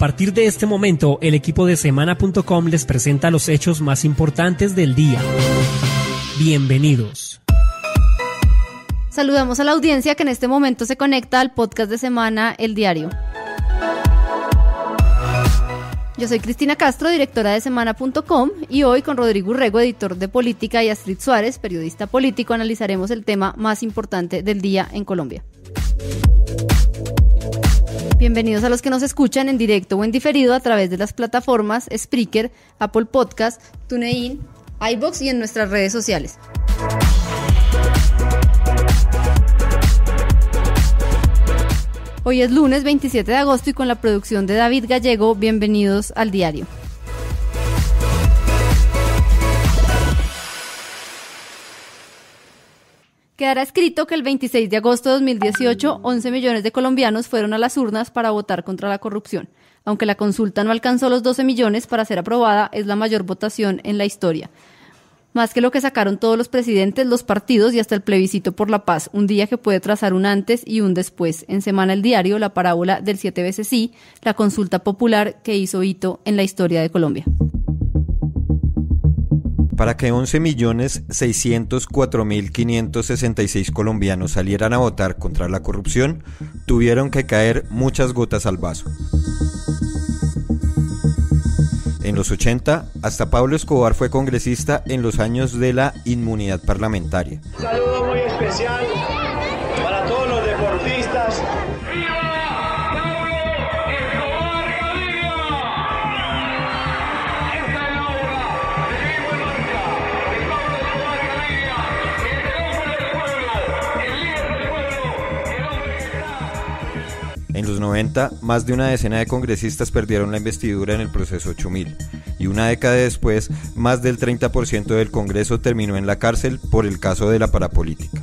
partir de este momento, el equipo de Semana.com les presenta los hechos más importantes del día. Bienvenidos. Saludamos a la audiencia que en este momento se conecta al podcast de Semana, El Diario. Yo soy Cristina Castro, directora de Semana.com, y hoy con Rodrigo Urrego, editor de política, y Astrid Suárez, periodista político, analizaremos el tema más importante del día en Colombia. Bienvenidos a los que nos escuchan en directo o en diferido a través de las plataformas Spreaker, Apple Podcast, TuneIn, iVoox y en nuestras redes sociales. Hoy es lunes 27 de agosto y con la producción de David Gallego, bienvenidos al diario. Quedará escrito que el 26 de agosto de 2018, 11 millones de colombianos fueron a las urnas para votar contra la corrupción. Aunque la consulta no alcanzó los 12 millones para ser aprobada, es la mayor votación en la historia. Más que lo que sacaron todos los presidentes, los partidos y hasta el plebiscito por la paz, un día que puede trazar un antes y un después. En Semana El Diario, la parábola del 7 veces sí, la consulta popular que hizo hito en la historia de Colombia. Para que 11.604.566 colombianos salieran a votar contra la corrupción, tuvieron que caer muchas gotas al vaso. En los 80, hasta Pablo Escobar fue congresista en los años de la inmunidad parlamentaria. Un saludo muy especial para todos los deportistas. ¡Viva Pablo Escobar Gaviria! Esta es la hora de vivo y marcha de Pablo Escobar Gaviria, el hombre del pueblo, el líder del pueblo, el hombre que está. En los 90, más de una decena de congresistas perdieron la investidura en el proceso 8000, y una década después, más del 30% del Congreso terminó en la cárcel por el caso de la parapolítica.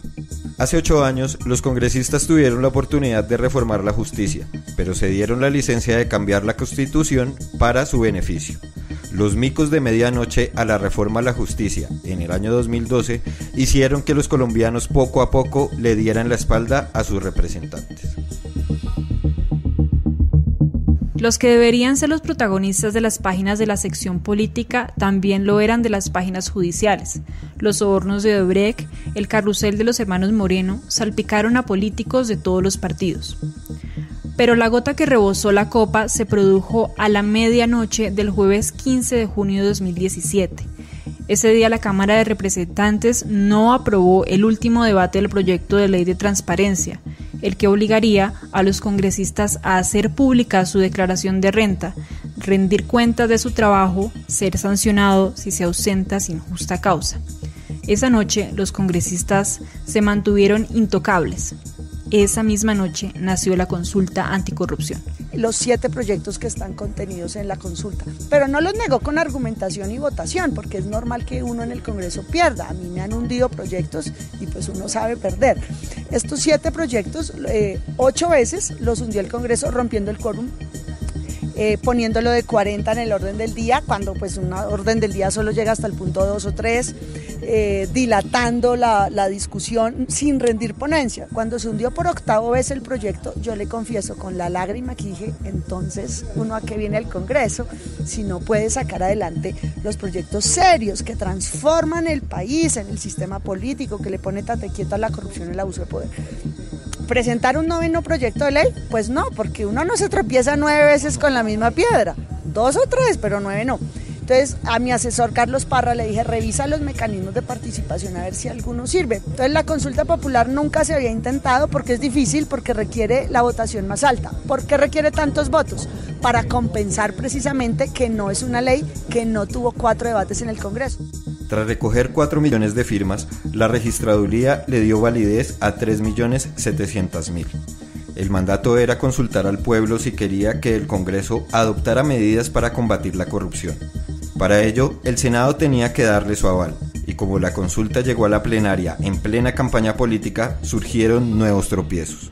Hace 8 años, los congresistas tuvieron la oportunidad de reformar la justicia, pero se dieron la licencia de cambiar la Constitución para su beneficio. Los micos de medianoche a la reforma a la justicia en el año 2012 hicieron que los colombianos poco a poco le dieran la espalda a sus representantes. Los que deberían ser los protagonistas de las páginas de la sección política también lo eran de las páginas judiciales. Los sobornos de Odebrecht, el carrusel de los hermanos Moreno, salpicaron a políticos de todos los partidos. Pero la gota que rebosó la copa se produjo a la medianoche del jueves 15 de junio de 2017. Ese día la Cámara de Representantes no aprobó el último debate del proyecto de ley de transparencia, el que obligaría a los congresistas a hacer pública su declaración de renta, rendir cuentas de su trabajo, ser sancionado si se ausenta sin justa causa. Esa noche los congresistas se mantuvieron intocables. Esa misma noche nació la consulta anticorrupción. Los 7 proyectos que están contenidos en la consulta, pero no los negó con argumentación y votación, porque es normal que uno en el Congreso pierda. A mí me han hundido proyectos y pues uno sabe perder. Estos 7 proyectos, 8 veces los hundió el Congreso rompiendo el quórum, poniéndolo de 40 en el orden del día, cuando pues una orden del día solo llega hasta el punto 2 o 3, dilatando la discusión sin rendir ponencia. Cuando se hundió por 8ª vez el proyecto, yo le confieso con la lágrima que dije, entonces uno a qué viene al Congreso si no puede sacar adelante los proyectos serios que transforman el país en el sistema político, que le pone tate quieta a la corrupción y el abuso de poder. ¿Presentar un 9º proyecto de ley? Pues no, porque uno no se tropieza 9 veces con la misma piedra, 2 o 3, pero 9 no. Entonces a mi asesor Carlos Parra le dije, revisa los mecanismos de participación a ver si alguno sirve. Entonces la consulta popular nunca se había intentado porque es difícil, porque requiere la votación más alta. ¿Por qué requiere tantos votos? Para compensar precisamente que no es una ley que no tuvo 4 debates en el Congreso. Tras recoger 4 millones de firmas, la registraduría le dio validez a 3.700.000. El mandato era consultar al pueblo si quería que el Congreso adoptara medidas para combatir la corrupción. Para ello, el Senado tenía que darle su aval, y como la consulta llegó a la plenaria en plena campaña política, surgieron nuevos tropiezos.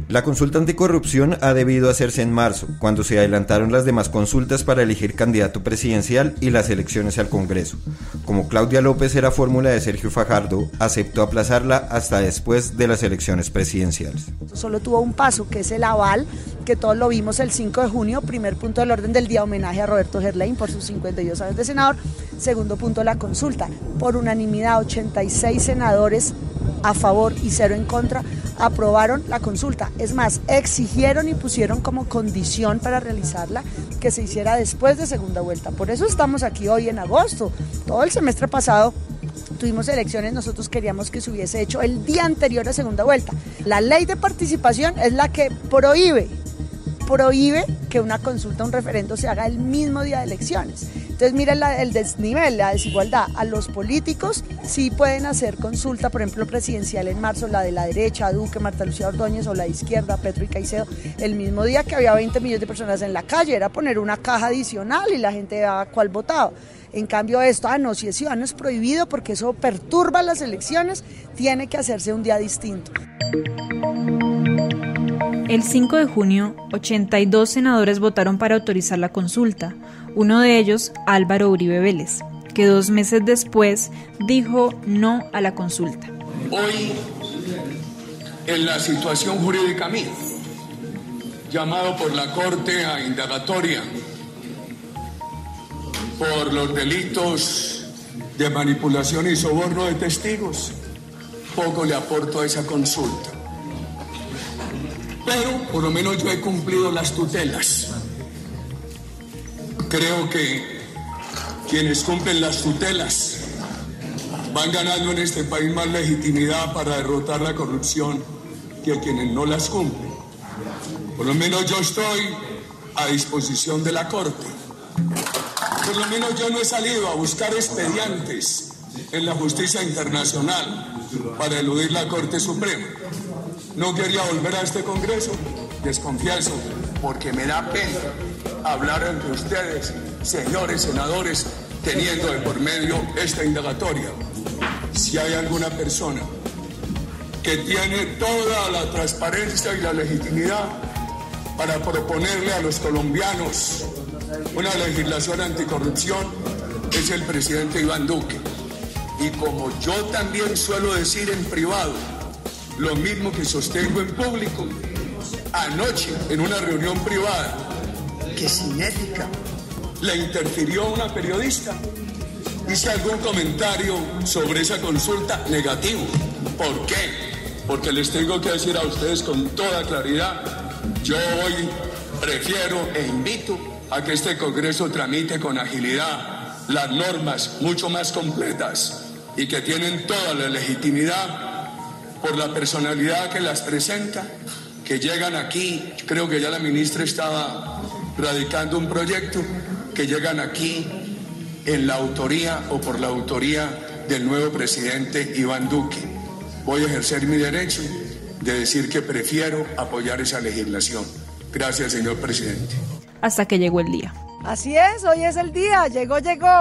La consulta anticorrupción ha debido hacerse en marzo, cuando se adelantaron las demás consultas para elegir candidato presidencial y las elecciones al Congreso. Como Claudia López era fórmula de Sergio Fajardo, aceptó aplazarla hasta después de las elecciones presidenciales. Solo tuvo un paso, que es el aval, que todos lo vimos el 5 de junio, primer punto del orden del día, homenaje a Roberto Gerlain por sus 52 años de senador, segundo punto la consulta, por unanimidad 86 senadores a favor y 0 en contra, aprobaron la consulta. Es más, exigieron y pusieron como condición para realizarla que se hiciera después de segunda vuelta. Por eso estamos aquí hoy en agosto. Todo el semestre pasado tuvimos elecciones, nosotros queríamos que se hubiese hecho el día anterior a segunda vuelta. La ley de participación es la que prohíbe que una consulta, un referendo se haga el mismo día de elecciones. Entonces miren el desnivel, la desigualdad. A los políticos sí pueden hacer consulta, por ejemplo presidencial en marzo, la de la derecha, Duque, Marta Lucía Ordóñez, o la de izquierda, Petro y Caicedo, el mismo día que había 20 millones de personas en la calle, era poner una caja adicional y la gente veía cuál votaba. En cambio esto, no, si es ciudadano es prohibido porque eso perturba las elecciones, tiene que hacerse un día distinto. El 5 de junio, 82 senadores votaron para autorizar la consulta, uno de ellos Álvaro Uribe Vélez, que 2 meses después dijo no a la consulta. Hoy, en la situación jurídica mía, llamado por la Corte a indagatoria por los delitos de manipulación y soborno de testigos, poco le aporto a esa consulta. Pero por lo menos yo he cumplido las tutelas. Creo que quienes cumplen las tutelas van ganando en este país más legitimidad para derrotar la corrupción que quienes no las cumplen. Por lo menos yo estoy a disposición de la Corte. Por lo menos yo no he salido a buscar expedientes en la justicia internacional para eludir la Corte Suprema. No quería volver a este Congreso, desconfieso, porque me da pena hablar entre ustedes, señores senadores, teniendo de por medio esta indagatoria. Si hay alguna persona que tiene toda la transparencia y la legitimidad para proponerle a los colombianos una legislación anticorrupción, es el presidente Iván Duque. Y como yo también suelo decir en privado, lo mismo que sostengo en público, anoche en una reunión privada que sin ética le interfirió una periodista, hice algún comentario sobre esa consulta negativo. ¿Por qué? Porque les tengo que decir a ustedes con toda claridad, yo hoy prefiero e invito a que este Congreso tramite con agilidad las normas mucho más completas y que tienen toda la legitimidad por la personalidad que las presenta, que llegan aquí, creo que ya la ministra estaba radicando un proyecto, que llegan aquí en la autoría o por la autoría del nuevo presidente Iván Duque. Voy a ejercer mi derecho de decir que prefiero apoyar esa legislación. Gracias, señor presidente. Hasta que llegó el día. Así es, hoy es el día, llegó,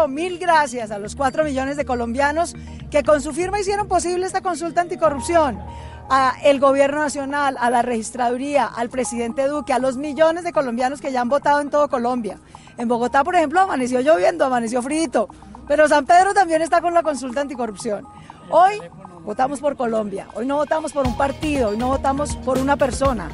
1000 gracias a los 4 millones de colombianos que con su firma hicieron posible esta consulta anticorrupción, al gobierno nacional, a la registraduría, al presidente Duque, a los millones de colombianos que ya han votado en todo Colombia. En Bogotá, por ejemplo, amaneció lloviendo, amaneció frío, pero San Pedro también está con la consulta anticorrupción. Hoy votamos por Colombia, hoy no votamos por un partido, hoy no votamos por una persona.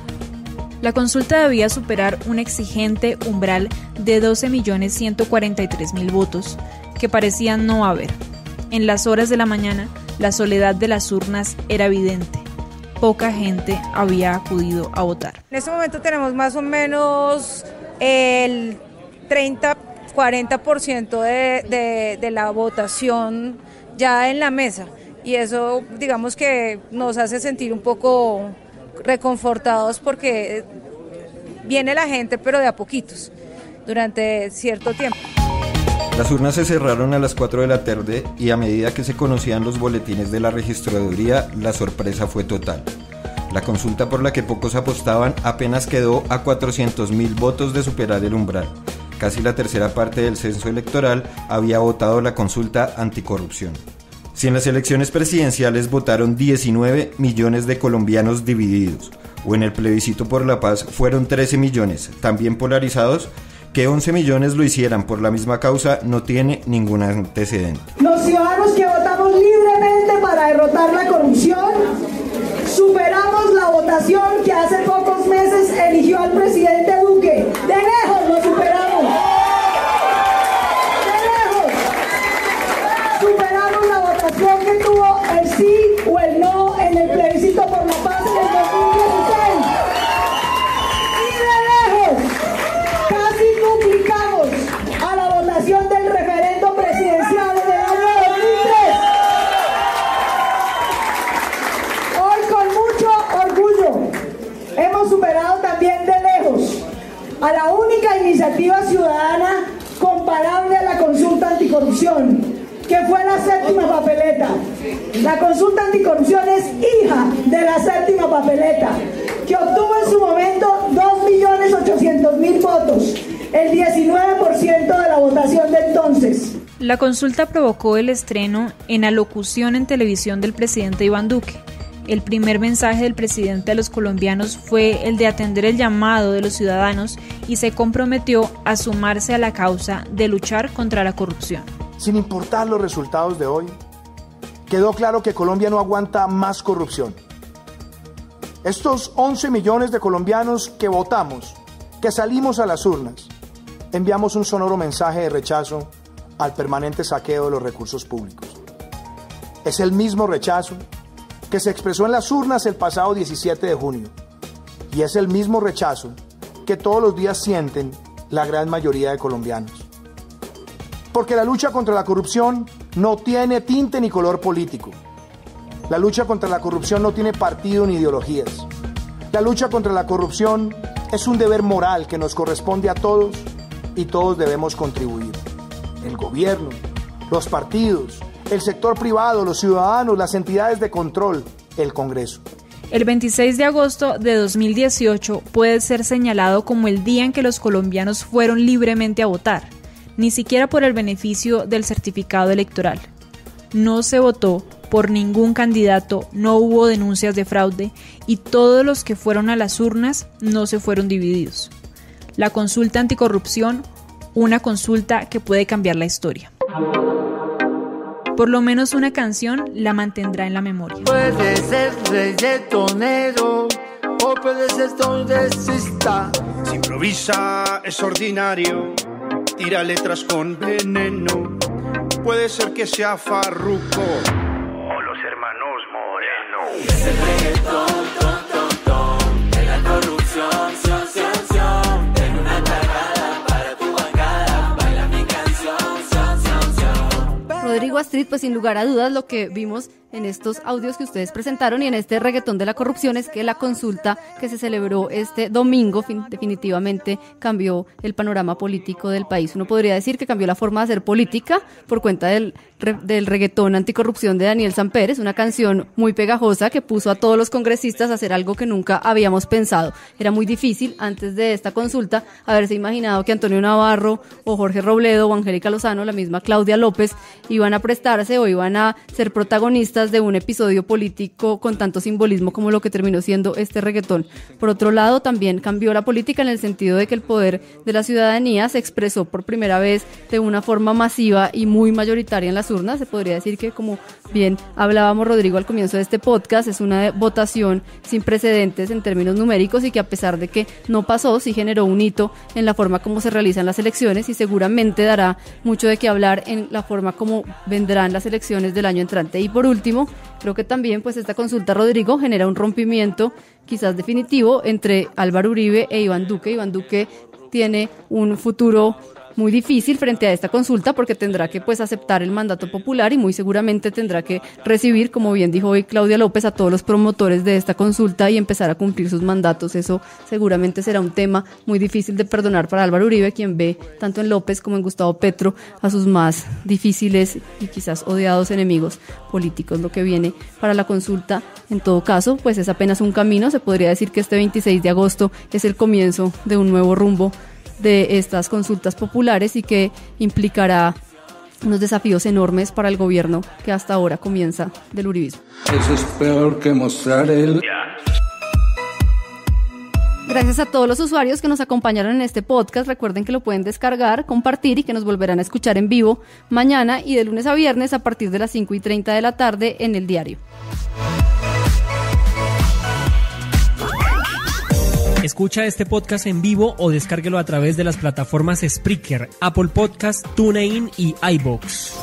La consulta debía superar un exigente umbral de 12.143.000 votos, que parecían no haber. En las horas de la mañana, la soledad de las urnas era evidente. Poca gente había acudido a votar. En este momento tenemos más o menos el 30-40% de la votación ya en la mesa, y eso digamos que nos hace sentir un poco reconfortados porque viene la gente, pero de a poquitos, durante cierto tiempo. Las urnas se cerraron a las 4 de la tarde y a medida que se conocían los boletines de la registraduría, la sorpresa fue total. La consulta por la que pocos apostaban apenas quedó a 400.000 votos de superar el umbral. Casi la tercera parte del censo electoral había votado la consulta anticorrupción. Si en las elecciones presidenciales votaron 19 millones de colombianos divididos, o en el plebiscito por la paz fueron 13 millones, también polarizados, que 11 millones lo hicieran por la misma causa no tiene ningún antecedente. Los ciudadanos que votamos libremente para derrotar la corrupción, superamos la votación que hace pocos meses eligió al presidente Duque. De lejos lo superamos. De lejos. Superamos la votación que tuvo el sí o el no en el plebiscito por la paz en el 2016. Y de lejos, casi duplicamos a la votación del referendo presidencial en el año 2003. Hoy con mucho orgullo hemos superado también de lejos a la única iniciativa ciudadana comparable a la consulta anticorrupción, que fue la séptima papeleta. La consulta anticorrupción es hija de la séptima papeleta, que obtuvo en su momento 2.800.000 votos, el 19% de la votación de entonces. La consulta provocó el estreno en alocución en televisión del presidente Iván Duque. El primer mensaje del presidente a los colombianos fue el de atender el llamado de los ciudadanos y se comprometió a sumarse a la causa de luchar contra la corrupción. Sin importar los resultados de hoy, quedó claro que Colombia no aguanta más corrupción. Estos 11 millones de colombianos que votamos, que salimos a las urnas, enviamos un sonoro mensaje de rechazo al permanente saqueo de los recursos públicos. Es el mismo rechazo que se expresó en las urnas el pasado 17 de junio, y es el mismo rechazo que todos los días sienten la gran mayoría de colombianos. Porque la lucha contra la corrupción no tiene tinte ni color político. La lucha contra la corrupción no tiene partido ni ideologías. La lucha contra la corrupción es un deber moral que nos corresponde a todos y todos debemos contribuir. El gobierno, los partidos, el sector privado, los ciudadanos, las entidades de control, el Congreso. El 26 de agosto de 2018 puede ser señalado como el día en que los colombianos fueron libremente a votar, ni siquiera por el beneficio del certificado electoral. No se votó por ningún candidato, no hubo denuncias de fraude y todos los que fueron a las urnas no se fueron divididos. La consulta anticorrupción, una consulta que puede cambiar la historia. Por lo menos una canción la mantendrá en la memoria. Puede ser reggaetonero o puede ser tondesista. Si improvisa es ordinario, tira letras con veneno. Puede ser que sea Farruko o los hermanos Moreno. Es el reggaetón, de la corrupción, sion. Tengo una tajada para tu bancada, baila mi canción, Rodrigo Astrid, pues sin lugar a dudas lo que vimos en estos audios que ustedes presentaron y en este reggaetón de la corrupción es que la consulta que se celebró este domingo definitivamente cambió el panorama político del país. Uno podría decir que cambió la forma de hacer política por cuenta del reggaetón anticorrupción de Daniel Sampérez, una canción muy pegajosa que puso a todos los congresistas a hacer algo que nunca habíamos pensado. Era muy difícil antes de esta consulta haberse imaginado que Antonio Navarro o Jorge Robledo o Angélica Lozano, la misma Claudia López, iban a prestarse o iban a ser protagonistas de un episodio político con tanto simbolismo como lo que terminó siendo este reggaetón. Por otro lado, también cambió la política en el sentido de que el poder de la ciudadanía se expresó por primera vez de una forma masiva y muy mayoritaria en las urnas. Se podría decir que, como bien hablábamos, Rodrigo, al comienzo de este podcast, es una votación sin precedentes en términos numéricos y que, a pesar de que no pasó, sí generó un hito en la forma como se realizan las elecciones y seguramente dará mucho de qué hablar en la forma como vendrán las elecciones del año entrante. Y por último, creo que también pues esta consulta, Rodrigo, genera un rompimiento quizás definitivo entre Álvaro Uribe e Iván Duque. Iván Duque tiene un futuro muy difícil frente a esta consulta porque tendrá que pues aceptar el mandato popular y muy seguramente tendrá que recibir, como bien dijo hoy Claudia López, a todos los promotores de esta consulta y empezar a cumplir sus mandatos. Eso seguramente será un tema muy difícil de perdonar para Álvaro Uribe, quien ve tanto en López como en Gustavo Petro a sus más difíciles y quizás odiados enemigos políticos. Lo que viene para la consulta, en todo caso, pues es apenas un camino. Se podría decir que este 26 de agosto es el comienzo de un nuevo rumbo de estas consultas populares y que implicará unos desafíos enormes para el gobierno que hasta ahora comienza del uribismo. Eso es peor que mostrar el... Gracias a todos los usuarios que nos acompañaron en este podcast. Recuerden que lo pueden descargar, compartir y que nos volverán a escuchar en vivo mañana y de lunes a viernes a partir de las 5:30 de la tarde en El Diario. Escucha este podcast en vivo o descárguelo a través de las plataformas Spreaker, Apple Podcast, TuneIn y iVoox.